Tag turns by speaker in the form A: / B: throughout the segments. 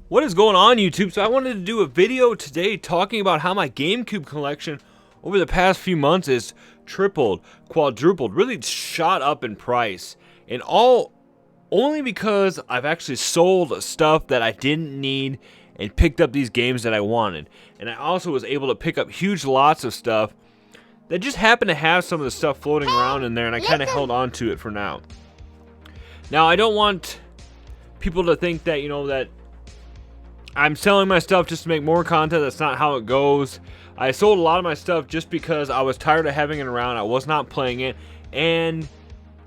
A: What is going on, YouTube? So I wanted to do a video today talking about how my GameCube collection over the past few months is tripled, quadrupled, really shot up in price. And all only because I've actually sold stuff that I didn't need and picked up these games that I wanted. And I also was able to pick up huge lots of stuff that just happened to have some of the stuff floating around in there, and I kind of held on to it for now. Now, I don't want people to think that, that I'm selling my stuff just to make more content. That's not how it goes. I sold a lot of my stuff just because I was tired of having it around. I was not playing it, and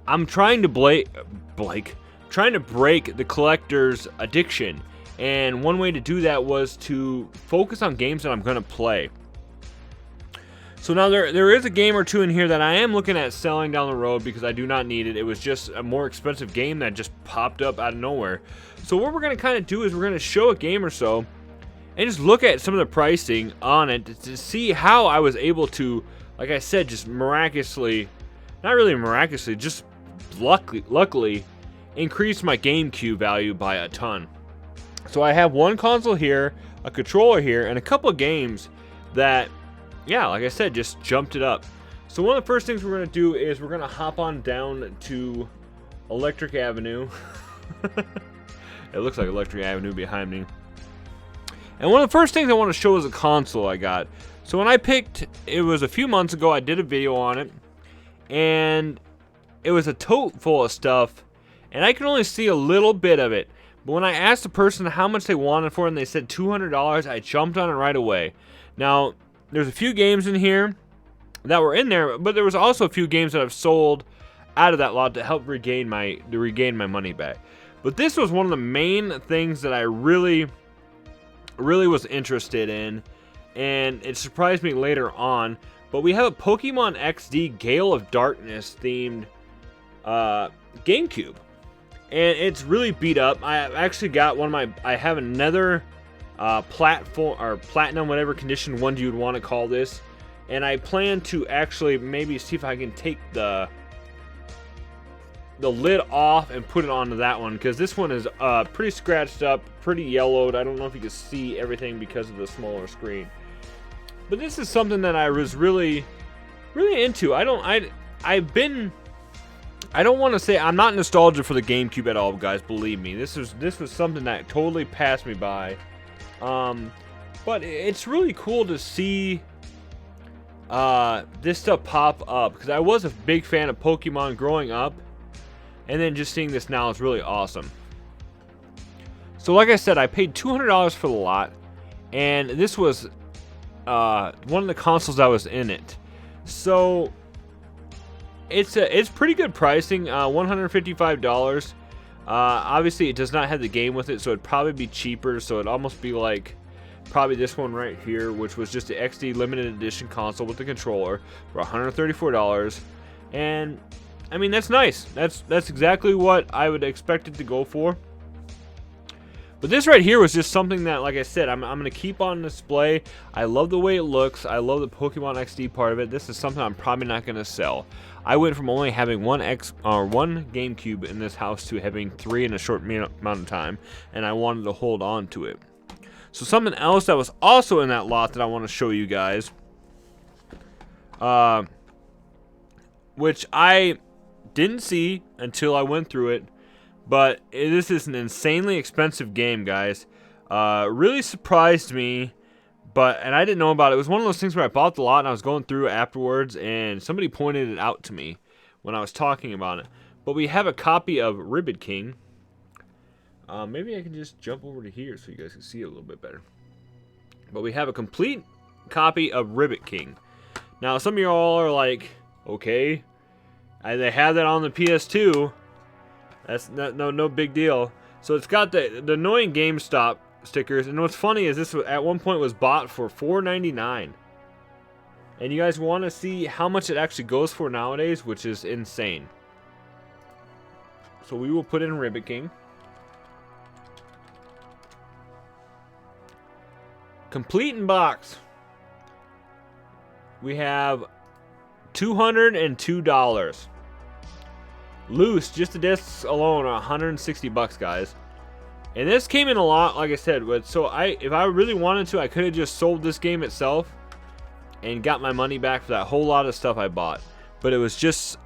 A: I'm trying to break the collector's addiction. And one way to do that was to focus on games that I'm going to play. So now there is a game or two in here that I am looking at selling down the road because I do not need it. It was just a more expensive game that just popped up out of nowhere. So what we're going to kind of do is we're going to show a game or so and just look at some of the pricing on it to see how I was able to, like I said, just miraculously, not really miraculously, just luckily increase my GameCube value by a ton. So I have one console here, a controller here, and a couple of games that, yeah, like I said, just jumped it up. So one of the first things we're going to do is we're going to hop on down to Electric Avenue. It looks like Electric Avenue behind me. And one of the first things I want to show is a console I got. So when I picked, it was a few months ago, I did a video on it. And it was a tote full of stuff. And I could only see a little bit of it. But when I asked the person how much they wanted for it and they said $200, I jumped on it right away. Now, there's a few games in here that were in there, but there was also a few games that I've sold out of that lot to help regain my money back. But this was one of the main things that I really was interested in, and it surprised me later on. But we have a Pokemon XD Gale of Darkness themed GameCube, and it's really beat up. I actually got I have another platform or platinum, whatever condition one you would want to call this, and I plan to actually maybe see if I can take the lid off and put it onto that one, because this one is pretty scratched up, pretty yellowed. I don't know if you can see everything because of the smaller screen, but this is something that I was really into. I don't want to say I'm not nostalgic for the GameCube at all, guys. Believe me, this was something that totally passed me by. But it's really cool to see this stuff pop up, because I was a big fan of Pokemon growing up, and then just seeing this now is really awesome. So like I said, I paid $200 for the lot, and this was one of the consoles that was in it. So it's pretty good pricing, $155. Obviously it does not have the game with it, so it'd probably be cheaper. So it'd almost be like probably this one right here, which was just the XD limited edition console with the controller for $134. And I mean, that's nice. That's exactly what I would expect it to go for. But this right here was just something that, like I said, I'm going to keep on display. I love the way it looks. I love the Pokemon XD part of it. This is something I'm probably not going to sell. I went from only having one GameCube in this house to having 3 in a short amount of time, and I wanted to hold on to it. So something else that was also in that lot that I want to show you guys, which I didn't see until I went through it, but this is an insanely expensive game, guys. Really surprised me, and I didn't know about it. It was one of those things where I bought the lot and I was going through it afterwards, and somebody pointed it out to me when I was talking about it. But we have a copy of Ribbit King. Maybe I can just jump over to here so you guys can see it a little bit better. But we have a complete copy of Ribbit King. Now, some of y'all are like, okay, they have that on the PS2. That's no big deal. So it's got the annoying GameStop stickers, and what's funny is this at one point was bought for $4.99. And you guys want to see how much it actually goes for nowadays, which is insane. So we will put in Ribbit King. Complete in box. We have $202. Loose, just the discs alone are $160, guys. And this came in a lot, like I said. But so if I really wanted to, I could have just sold this game itself and got my money back for that whole lot of stuff I bought. But it was just,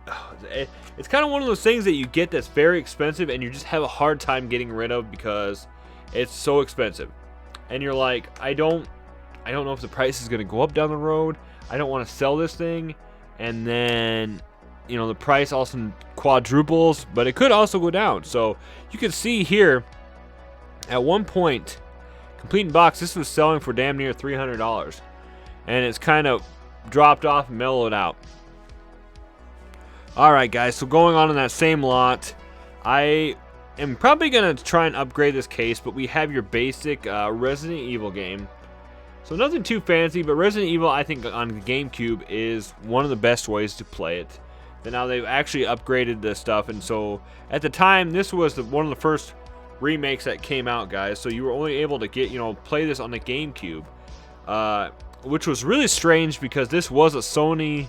A: it's kind of one of those things that you get that's very expensive and you just have a hard time getting rid of because it's so expensive. And you're like, I don't know if the price is going to go up down the road. I don't want to sell this thing. And then, you know, the price also quadruples, but it could also go down. So you can see here, at one point, complete in box, this was selling for damn near $300. And it's kind of dropped off and mellowed out. Alright guys, so going on in that same lot, I am probably going to try and upgrade this case, but we have your basic Resident Evil game. So nothing too fancy, but Resident Evil, I think, on the GameCube is one of the best ways to play it. But now they've actually upgraded this stuff, and so at the time, this was one of the first remakes that came out, guys. So you were only able to get, you know, play this on the GameCube, which was really strange because this was a Sony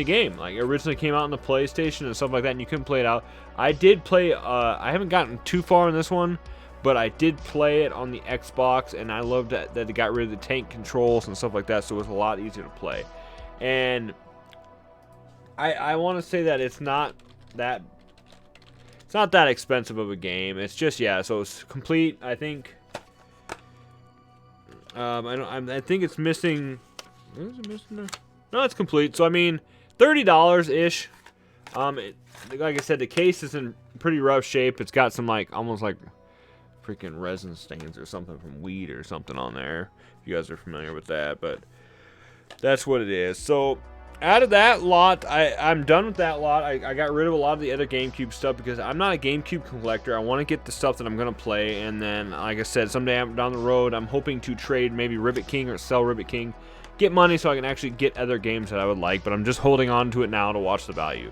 A: game. Like, it originally came out on the PlayStation and stuff like that, and you couldn't play it out. I did play, I haven't gotten too far in this one, but I did play it on the Xbox, and I loved that it got rid of the tank controls and stuff like that, so it was a lot easier to play. And I want to say that it's not that expensive of a game. It's just, yeah, so it's complete. I think I think it's missing. Is it missing there? No, it's complete. So I mean, $30 ish. Like I said, the case is in pretty rough shape. It's got some almost like freaking resin stains or something from weed or something on there. If you guys are familiar with that, but that's what it is. So out of that lot, I'm done with that lot. I got rid of a lot of the other GameCube stuff because I'm not a GameCube collector. I want to get the stuff that I'm going to play, and then, like I said, someday down the road, I'm hoping to trade maybe Ribbit King or sell Ribbit King, get money so I can actually get other games that I would like, but I'm just holding on to it now to watch the value.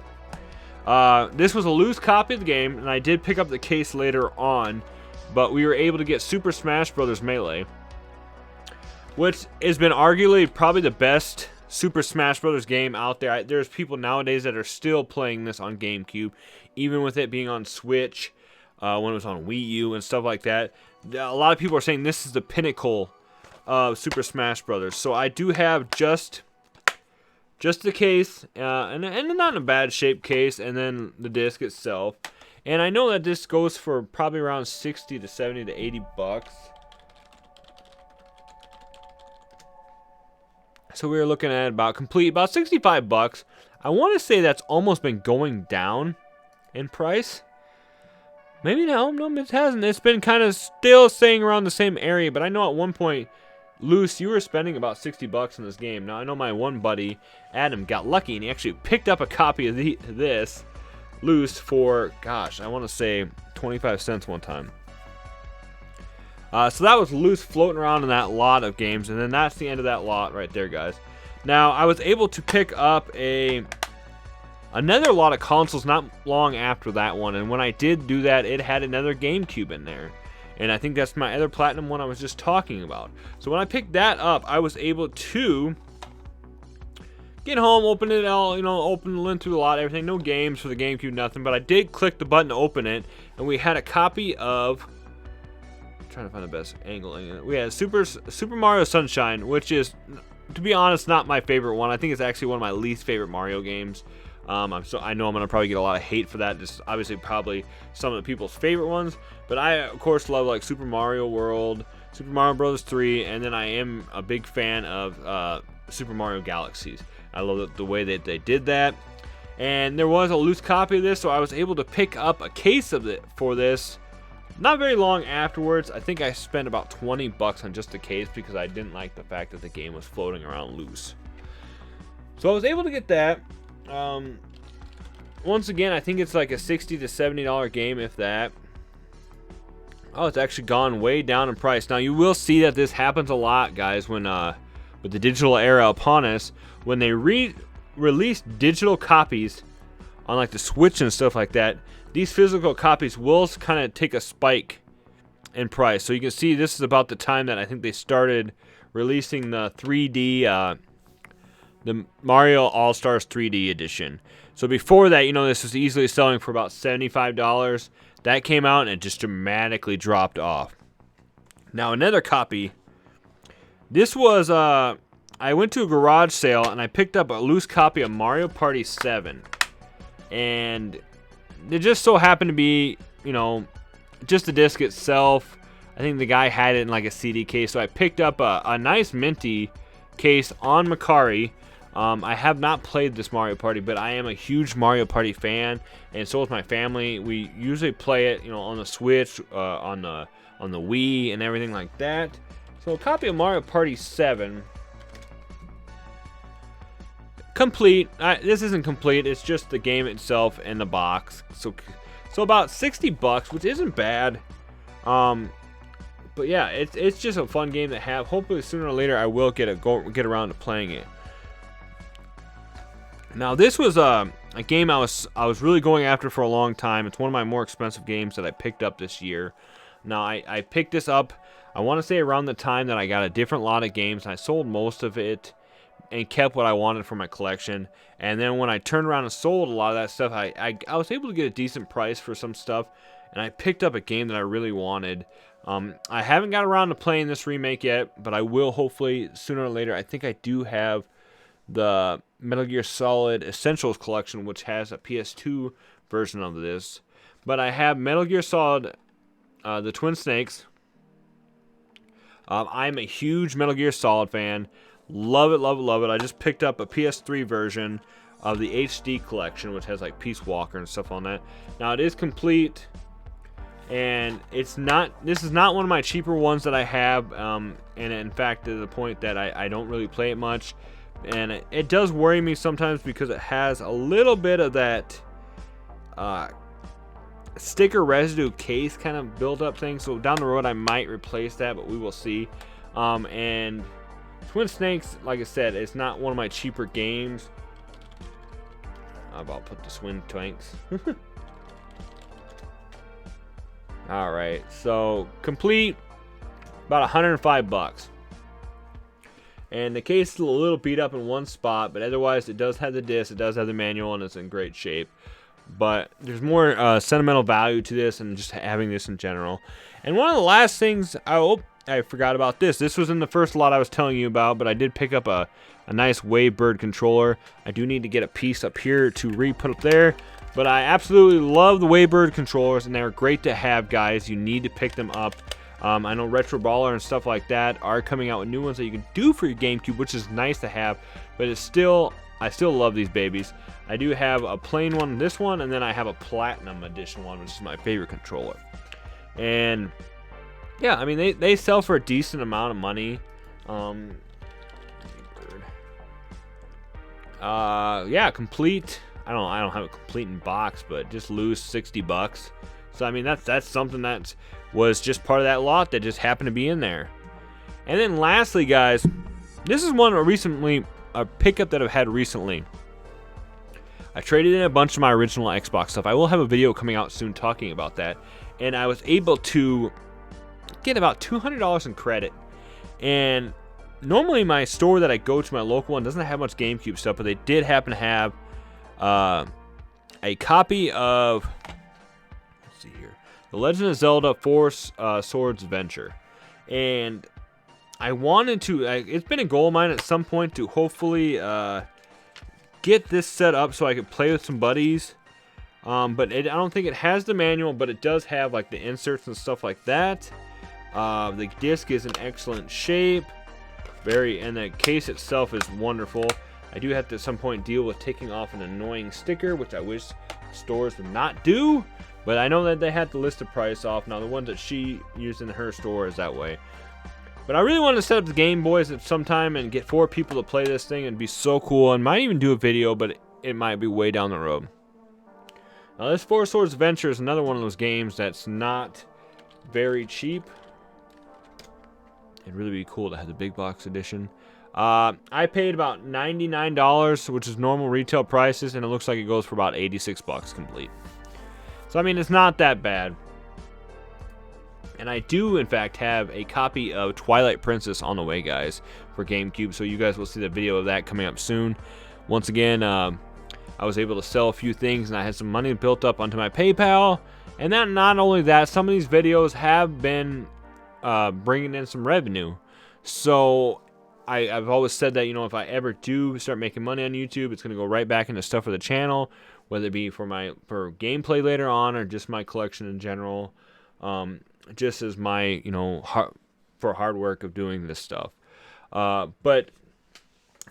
A: This was a loose copy of the game, and I did pick up the case later on, but we were able to get Super Smash Bros. Melee, which has been arguably probably the best Super Smash Bros. Game out there. There's people nowadays that are still playing this on GameCube, even with it being on Switch, when it was on Wii U and stuff like that. A lot of people are saying this is the pinnacle of Super Smash Bros. So I do have just the case, and not in a bad shape case, and then the disc itself. And I know that this goes for probably around 60 to 70 to 80 bucks. So we were looking at about 65 bucks. I want to say that's almost been going down in price. Maybe no, it hasn't. It's been kind of still staying around the same area, but I know at one point, Luce, you were spending about 60 bucks in this game. Now, I know my one buddy, Adam, got lucky, and he actually picked up a copy of this loose for, gosh, I want to say 25 cents one time. So that was loose floating around in that lot of games, and then that's the end of that lot right there, guys. Now, I was able to pick up another lot of consoles not long after that one, and when I did do that, it had another GameCube in there. And I think that's my other Platinum one I was just talking about. So when I picked that up, I was able to get home, open it all, open the lid through the lot, everything. No games for the GameCube, nothing. But I did click the button to open it, and we had a copy of, I'm trying to find the best angle. We had Super Mario Sunshine, which is, to be honest, not my favorite one. I think it's actually one of my least favorite Mario games. I know I'm going to probably get a lot of hate for that. Just obviously probably some of the people's favorite ones. But I, of course, love like Super Mario World, Super Mario Bros. 3, and then I am a big fan of Super Mario Galaxies. I love the way that they did that. And there was a loose copy of this, so I was able to pick up a case of it for this. Not very long afterwards. I think I spent about 20 bucks on just the case because I didn't like the fact that the game was floating around loose. So I was able to get that. Once again, I think it's like a $60 to $70 game, if that. Oh, it's actually gone way down in price. Now, you will see that this happens a lot, guys, when with the digital era upon us. When they release digital copies on like the Switch and stuff like that, these physical copies will kind of take a spike in price. So you can see this is about the time that I think they started releasing the 3D, the Mario All-Stars 3D edition. So before that, this was easily selling for about $75. That came out and it just dramatically dropped off. Now another copy. This was I went to a garage sale and I picked up a loose copy of Mario Party 7. And it just so happened to be, you know, just the disc itself. I think the guy had it in like a CD case, so I picked up a nice minty case on Macari. I have not played this Mario Party, but I am a huge Mario Party fan, and so is my family. We usually play it, you know, on the Switch, on the Wii, and everything like that. So a copy of Mario Party 7, complete. This isn't complete. It's just the game itself and the box. So about $60, which isn't bad. But yeah, it's just a fun game to have. Hopefully sooner or later I will get around to playing it. Now this was a game I was really going after for a long time. It's one of my more expensive games that I picked up this year. Now I picked this up, I want to say around the time that I got a different lot of games. I sold most of it and kept what I wanted for my collection. And then when I turned around and sold a lot of that stuff, I was able to get a decent price for some stuff. And I picked up a game that I really wanted. I haven't got around to playing this remake yet, but I will hopefully sooner or later. I think I do have the Metal Gear Solid Essentials collection, which has a PS2 version of this. But I have Metal Gear Solid, the Twin Snakes. I'm a huge Metal Gear Solid fan. Love it, love it, love it. I just picked up a PS3 version of the HD collection, which has like Peace Walker and stuff on that. Now it is complete, and it's not. This is not one of my cheaper ones that I have. And in fact, to the point that I don't really play it much, and it does worry me sometimes because it has a little bit of that sticker residue case kind of build up thing. So down the road I might replace that, but we will see. And Twin Snakes, like I said, it's not one of my cheaper games. I'll put the Twin Tanks. Alright, so complete, about $105. And the case is a little beat up in one spot, but otherwise it does have the disc, it does have the manual, and it's in great shape. But there's more sentimental value to this and just having this in general. And one of the last things, I forgot about this. This was in the first lot I was telling you about, but I did pick up a nice Wavebird controller. I do need to get a piece up here to re-put up there. But I absolutely love the Wavebird controllers, and they're great to have, guys. You need to pick them up. I know Retro Baller and stuff like that are coming out with new ones that you can do for your GameCube, which is nice to have. But I still love these babies. I do have a plain one, this one, and then I have a Platinum Edition one, which is my favorite controller. And yeah, I mean, they sell for a decent amount of money. Yeah, complete. I don't have it complete in box, but just lose $60. So I mean, that's something that was just part of that lot that just happened to be in there. And then lastly, guys, this is one a pickup that I've had recently. I traded in a bunch of my original Xbox stuff. I will have a video coming out soon talking about that. And I was able to get about $200 in credit. And normally my store that I go to, my local one, doesn't have much GameCube stuff, but they did happen to have a copy of, let's see here, The Legend of Zelda 4 Swords Adventure. And I wanted to, it's been a goal of mine at some point to hopefully get this set up so I could play with some buddies. But I don't think it has the manual, but it does have like the inserts and stuff like that. The disc is in excellent shape, and the case itself is wonderful. I do have to at some point deal with taking off an annoying sticker, which I wish stores would not do, but I know that they had to list the price off. Now the ones that she used in her store is that way. But I really want to set up the Game Boys at some time and get 4 people to play this thing. It'd be so cool, and might even do a video, but it might be way down the road. Now this 4 Swords Adventure is another one of those games that's not very cheap. It'd really be cool to have the big box edition. I paid about $99, which is normal retail prices, and it looks like it goes for about $86 complete. So I mean, it's not that bad. And I do, in fact, have a copy of Twilight Princess on the way, guys, for GameCube. So you guys will see the video of that coming up soon. Once again, I was able to sell a few things, and I had some money built up onto my PayPal. And then not only that, some of these videos have been bringing in some revenue. So I've always said that, you know, if I ever do start making money on YouTube, it's going to go right back into stuff for the channel, whether it be for gameplay later on or just my collection in general, just as my, you know, hard work of doing this stuff. But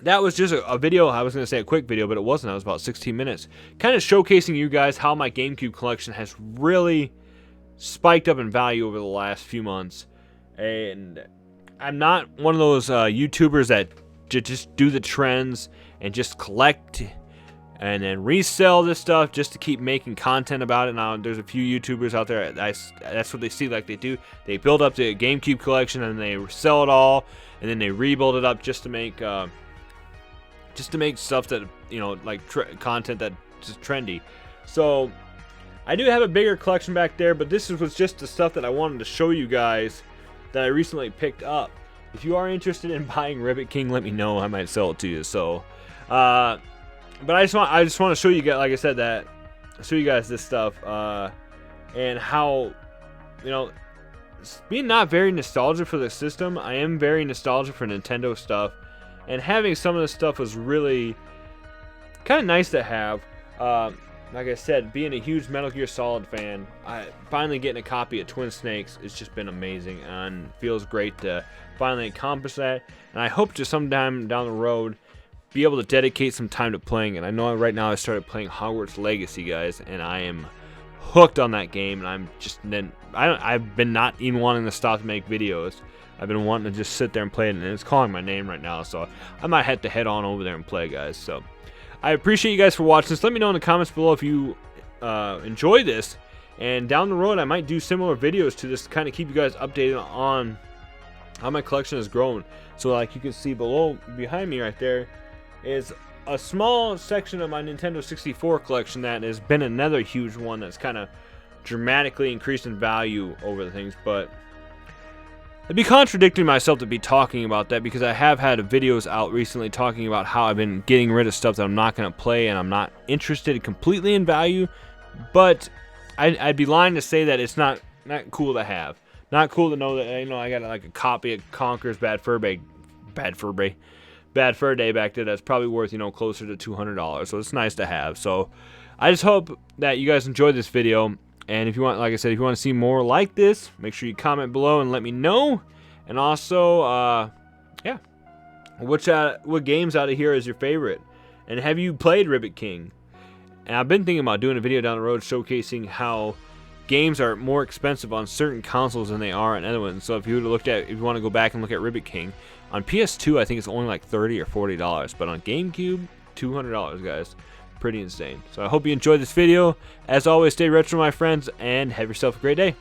A: that was just a video. I was going to say a quick video, but it wasn't. It was about 16 minutes. Kind of showcasing you guys how my GameCube collection has really spiked up in value over the last few months. And I'm not one of those YouTubers that just do the trends and just collect and then resell this stuff just to keep making content about it. Now, there's a few YouTubers out there, that's what they see like they do. They build up the GameCube collection and they sell it all, and then they rebuild it up just to make stuff that, you know, like content that's just trendy. So I do have a bigger collection back there, but this was just the stuff that I wanted to show you guys that I recently picked up. If you are interested in buying Ribbit King, let me know. I might sell it to you. So, but I just want to show you guys, like I said, show you guys this stuff, and how, you know, being not very nostalgic for the system, I am very nostalgic for Nintendo stuff, and having some of this stuff was really kind of nice to have. Like I said, being a huge Metal Gear Solid fan, finally getting a copy of Twin Snakes, it's just been amazing and feels great to finally accomplish that. And I hope to sometime down the road be able to dedicate some time to playing it. I know right now I started playing Hogwarts Legacy, guys, and I am hooked on that game. And I've been not even wanting to stop to make videos. I've been wanting to just sit there and play it, and it's calling my name right now. So I might have to head on over there and play, guys. So I appreciate you guys for watching this. Let me know in the comments below if you enjoy this. And down the road, I might do similar videos to this to kind of keep you guys updated on how my collection has grown. So like you can see behind me right there is a small section of my Nintendo 64 collection that has been another huge one that's kind of dramatically increased in value over the things. But I'd be contradicting myself to be talking about that, because I have had videos out recently talking about how I've been getting rid of stuff that I'm not going to play and I'm not interested completely in value. But I'd be lying to say that it's not cool to have. Not cool to know that, you know, I got like a copy of Conker's Bad Fur Day back there that's probably worth, you know, closer to $200. So it's nice to have. So I just hope that you guys enjoyed this video. And if you want, like I said, if you want to see more like this, make sure you comment below and let me know. And also, yeah, what games out of here is your favorite? And have you played Ribbit King? And I've been thinking about doing a video down the road showcasing how games are more expensive on certain consoles than they are on other ones. So if you want to go back and look at Ribbit King, on PS2 I think it's only like $30 or $40, but on GameCube, $200, guys. Pretty insane. So I hope you enjoyed this video. As always, stay retro, my friends, and have yourself a great day.